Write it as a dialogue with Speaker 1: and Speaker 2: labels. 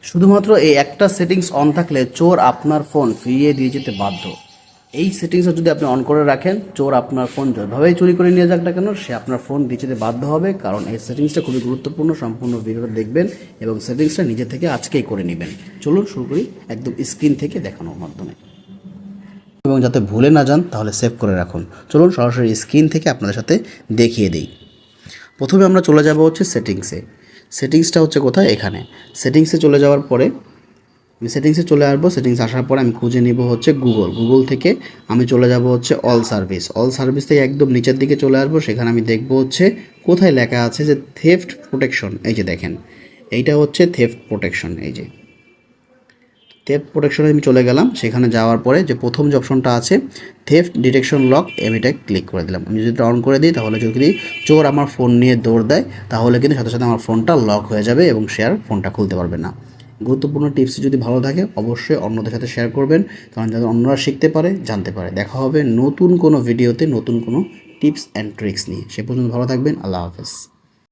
Speaker 1: শুধুমাত্র এই একটা সেটিংস অন থাকলে চোর আপনার ফোন ফিরিয়ে দিয়ে যেতে বাধ্য। এই সেটিংসটা যদি আপনি অন করে রাখেন, চোর আপনার ফোন যেভাবেই চুরি করে নিয়ে যাক না কেন, সে আপনার ফোন দিয়ে যেতে বাধ্য হবে। কারণ এই সেটিংসটা খুবই গুরুত্বপূর্ণ। সম্পূর্ণ ভিডিওটা দেখবেন এবং সেটিংসটা নিজে থেকে আজকেই করে নেবেন। চলুন শুরু করি একদম স্ক্রিন থেকে দেখানোর মাধ্যমে, এবং যাতে ভুলে না যান তাহলে সেভ করে রাখুন। চলুন সরাসরি স্ক্রিন থেকে আপনাদের সাথে দেখিয়ে দিই। প্রথমে আমরা চলে যাব হচ্ছে সেটিংসে। সেটিংসটা হচ্ছে কোথায়? এখানে সেটিংসে চলে যাওয়ার পরে আমি সেটিংসে চলে আসবো। সেটিংস আসার পরে আমি খুঁজে নিব হচ্ছে গুগল থেকে আমি চলে যাব হচ্ছে অল সার্ভিস থেকে একদম নিচের দিকে চলে আসবো। সেখানে আমি দেখব হচ্ছে কোথায় লেখা আছে যে থেফট প্রোটেকশন। এই যে দেখেন, এইটা হচ্ছে থেফট প্রোটেকশন। এই যে থেফট প্রোটেকশনে আমি চলে গেলাম। সেখানে যাওয়ার পরে যে প্রথম যে অপশনটা আছে থেফট ডিটেকশন লক, আমি এটা ক্লিক করে দিলাম। আমি যদি এটা অন করে দিই তাহলে যদি চোর আমার ফোন নিয়ে দৌড় দেয় তাহলে কিন্তু সাথে সাথে আমার ফোনটা লক হয়ে যাবে এবং সে আর ফোনটা খুলতে পারবে না। গুরুত্বপূর্ণ টিপস যদি ভালো থাকে অবশ্যই অন্যদের সাথে শেয়ার করবেন, কারণ যাতে অন্যরা শিখতে পারে, জানতে পারে। দেখা হবে নতুন কোনো ভিডিওতে নতুন কোনো টিপস অ্যান্ড ট্রিক্স নিয়ে। সে পর্যন্ত ভালো থাকবেন। আল্লাহ হাফেজ।